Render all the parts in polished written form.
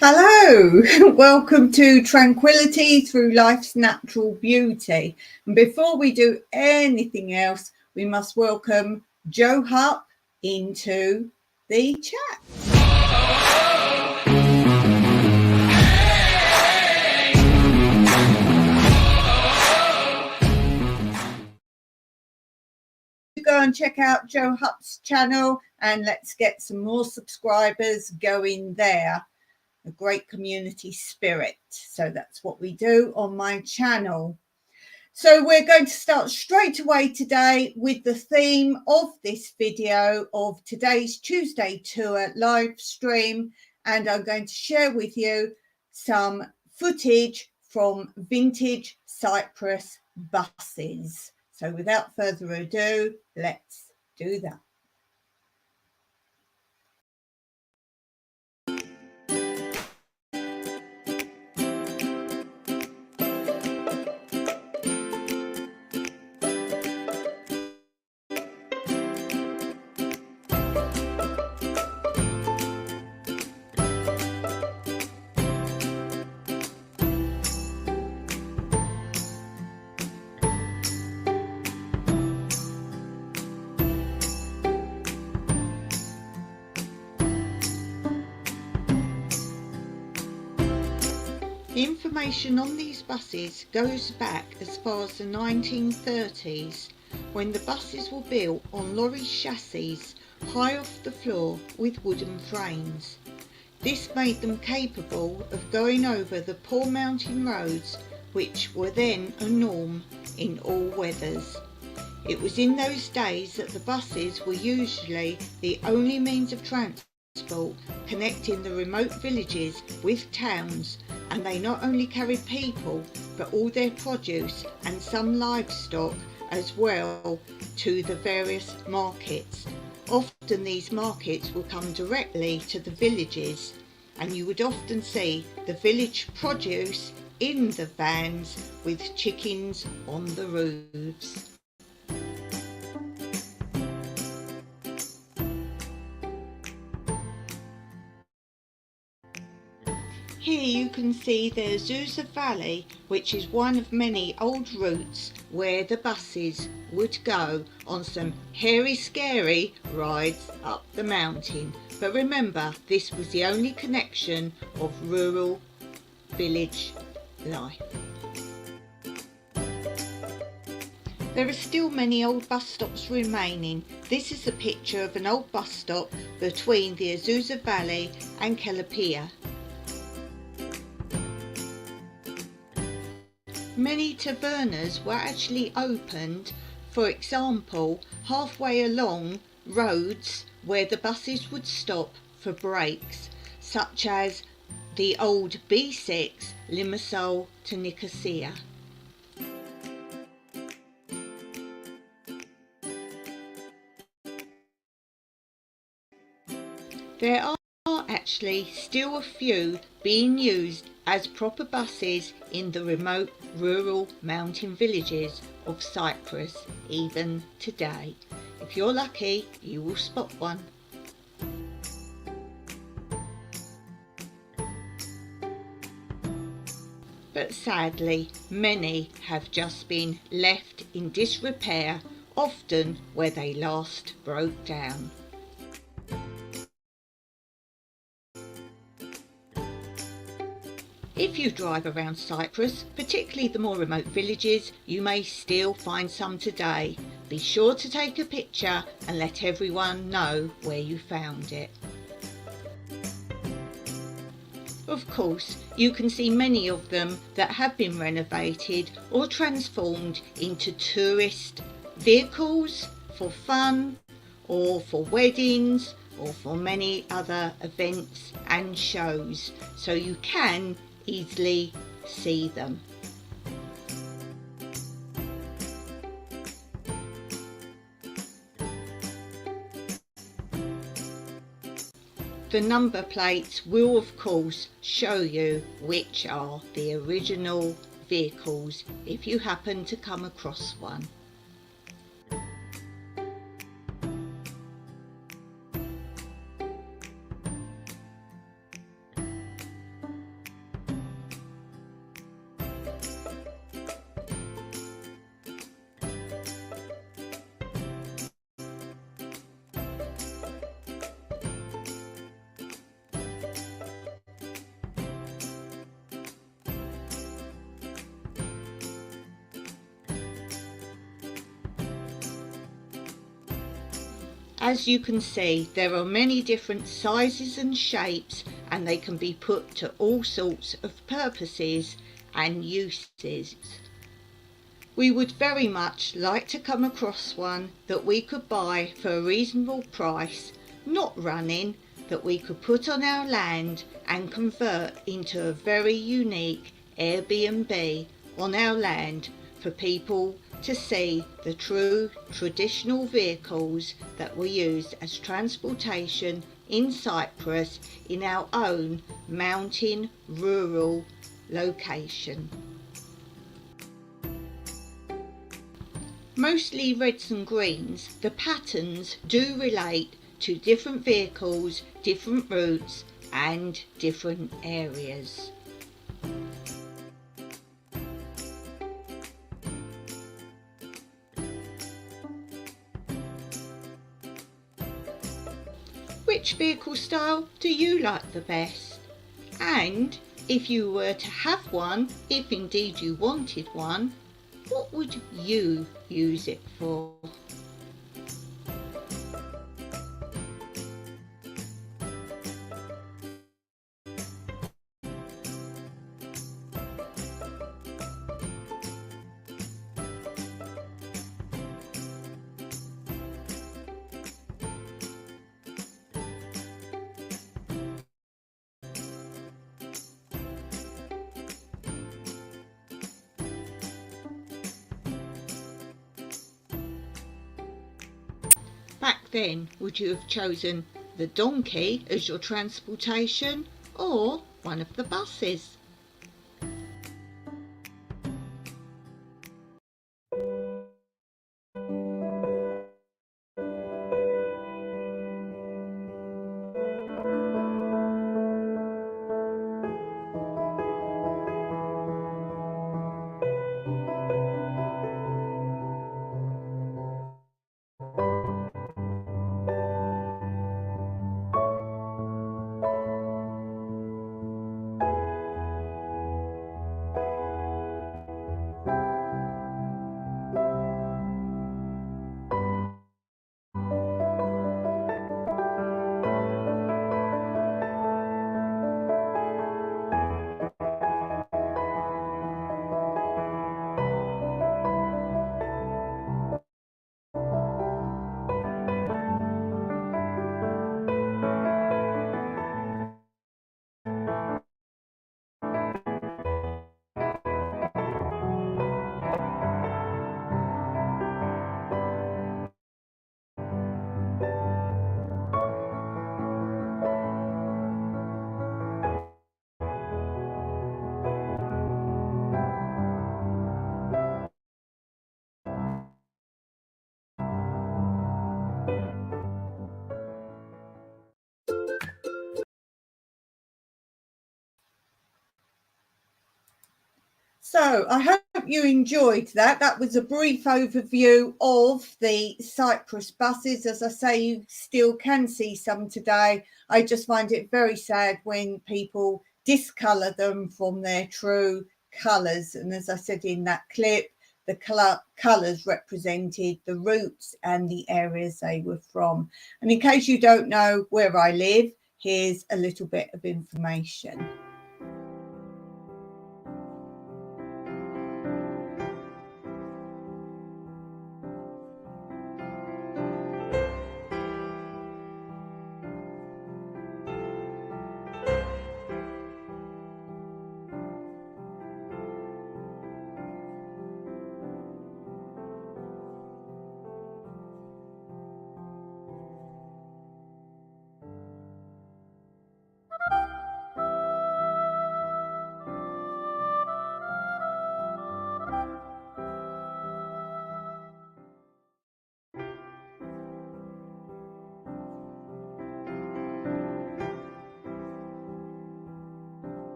Hello, welcome to Tranquility Through Life's Natural Beauty. And before we do anything else, we must welcome Joe Hupp into the chat. Go and check out Joe Hupp's channel and let's get some more subscribers going there. A great community spirit. So that's what we do on my channel. So we're going to start straight away today with the theme of this video of today's Tuesday tour live stream. And I'm going to share with you some footage from vintage CYPRUS buses. So without further ado, let's do that. The information on these buses goes back as far as the 1930s, when the buses were built on lorry chassis high off the floor with wooden frames. This made them capable of going over the poor mountain roads, which were then a norm in all weathers. It was in those days that the buses were usually the only means of transport connecting the remote villages with towns, and they not only carried people but all their produce and some livestock as well to the various markets. Often these markets will come directly to the villages, and you would often see the village produce in the vans with chickens on the roofs. Here you can see the Azusa Valley, which is one of many old routes where the buses would go on some hairy scary rides up the mountain. But remember, this was the only connection of rural village life. There are still many old bus stops remaining. This is a picture of an old bus stop between the Azusa Valley and Kelapia. Many tavernas were actually opened, for example, halfway along roads where the buses would stop for breaks, such as the old B6 Limassol to Nicosia. There are actually still a few being used as proper buses in the remote rural mountain villages of Cyprus even today. If you're lucky, you will spot one. But sadly, many have just been left in disrepair, often where they last broke down. If you drive around Cyprus, particularly the more remote villages, you may still find some today. Be sure to take a picture and let everyone know where you found it. Of course, you can see many of them that have been renovated or transformed into tourist vehicles for fun, or for weddings, or for many other events and shows, so you can easily see them. The number plates will of course show you which are the original vehicles if you happen to come across one. As you can see, there are many different sizes and shapes, and they can be put to all sorts of purposes and uses. We would very much like to come across one that we could buy for a reasonable price, not running, that we could put on our land and convert into a very unique Airbnb on our land for people to see the true traditional vehicles that were used as transportation in Cyprus in our own mountain rural location. Mostly reds and greens, the patterns do relate to different vehicles, different routes and different areas. Which vehicle style do you like the best? And If you were to have one, if indeed you wanted one, what would you use it for? Back then, would you have chosen the donkey as your transportation or one of the buses? So I hope you enjoyed that. That was a brief overview of the CYPRUS buses. As I say, you still can see some today. I just find it very sad when people discolour them from their true colours. And as I said in that clip, the colours represented the routes and the areas they were from. And in case you don't know where I live, here's a little bit of information.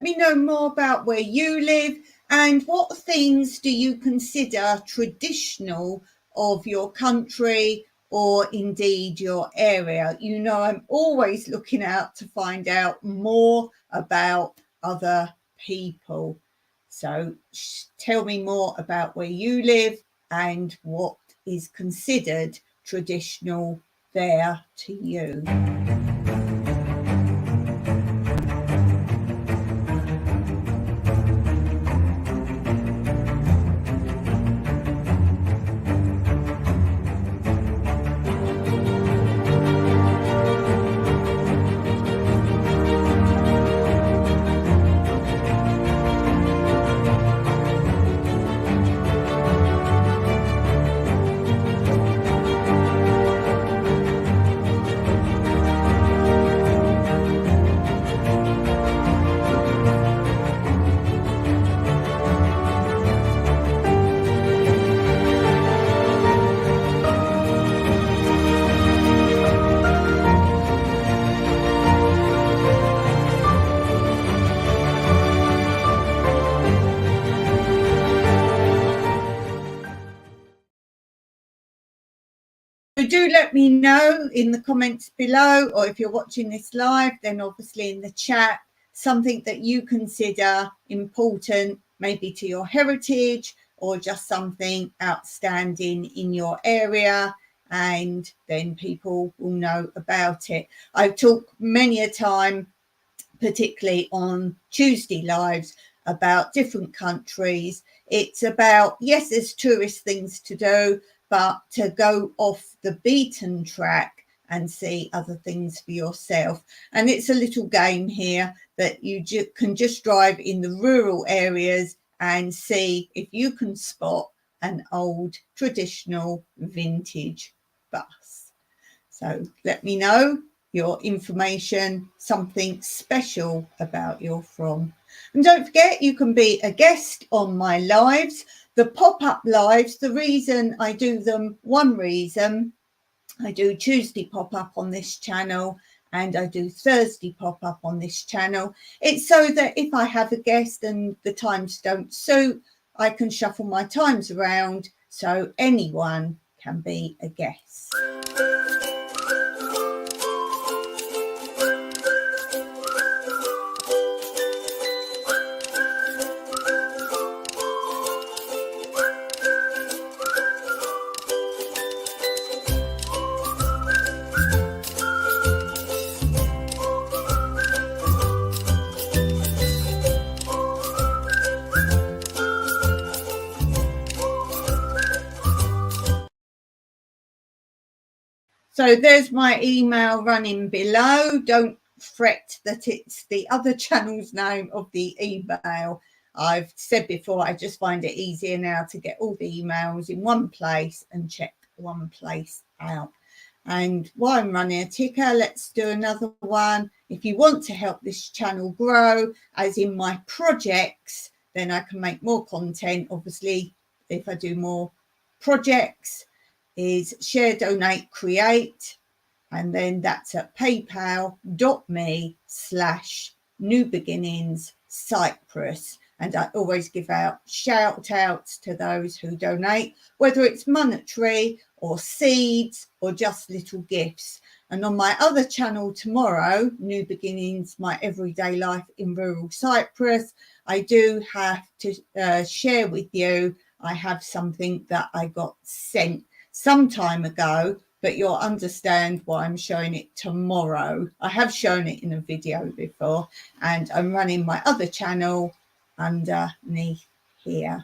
Me know more about where you live and what things do you consider traditional of your country or indeed your area. You know, I'm always looking out to find out more about other people. So tell me more about where you live and what is considered traditional there to you. do let me know in the comments below, or if you're watching this live, then obviously in the chat, something that you consider important, maybe to your heritage, or just something outstanding in your area, and then people will know about it. I've talked many a time, particularly on Tuesday lives, about different countries. It's about, yes, there's tourist things to do, but to go off the beaten track and see other things for yourself. And it's a little game here that you can just drive in the rural areas and see if you can spot an old traditional vintage bus. So let me know your information, something special about you're from. And don't forget, you can be a guest on my lives, the pop-up lives. The reason I do them, one reason, I do Tuesday pop-up on this channel and I do Thursday pop-up on this channel. It's so that if I have a guest and the times don't suit, I can shuffle my times around so anyone can be a guest. So there's my email running below. Don't fret that it's the other channel's name of the email. I've said before, I just find it easier now to get all the emails in one place and check one place out. And while I'm running a ticker, let's do another one. If you want to help this channel grow, as in my projects, then I can make more content. Obviously, if I do more projects, is share, donate, create, and then that's at paypal.me/newbeginningscyprus. And I always give out shout outs to those who donate, whether it's monetary or seeds or just little gifts. And on my other channel tomorrow, New Beginnings, My Everyday Life in Rural Cyprus, I do have to share with you, I have something that I got sent some time ago, but you'll understand why I'm showing it tomorrow. I have shown it in a video before, and I'm running my other channel underneath here.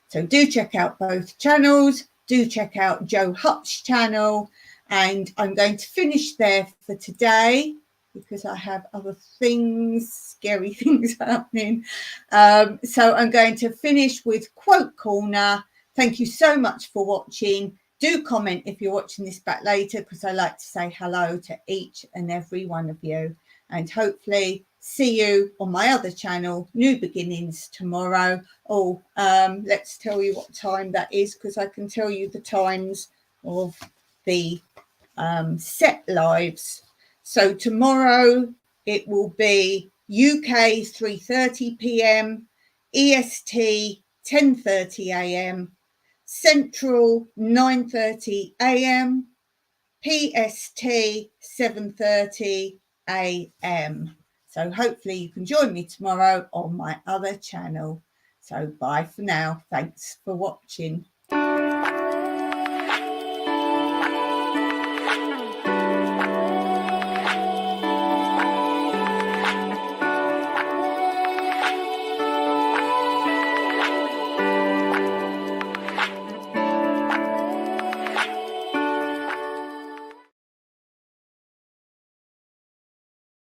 So do check out both channels. Do check out Joe Hupp's channel, and I'm going to finish there for today because I have other things, scary things happening. So I'm going to finish with Quote Corner. Thank you so much for watching. Do comment if you're watching this back later, because I like to say hello to each and every one of you, and hopefully see you on my other channel, New Beginnings, tomorrow. Oh, let's tell you what time that is, because I can tell you the times of the set lives. So tomorrow it will be UK 3:30 p.m, EST 10:30 a.m, Central 9:30 a.m, PST 7:30 a.m. So hopefully you can join me tomorrow on my other channel. So bye for now. Thanks for watching.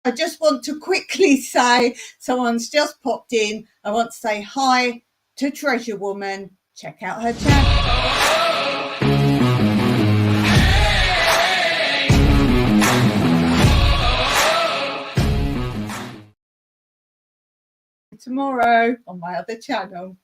I just want to quickly say, someone's just popped in. I want to say hi to Treasure Woman. Check out her channel. Tomorrow on my other channel.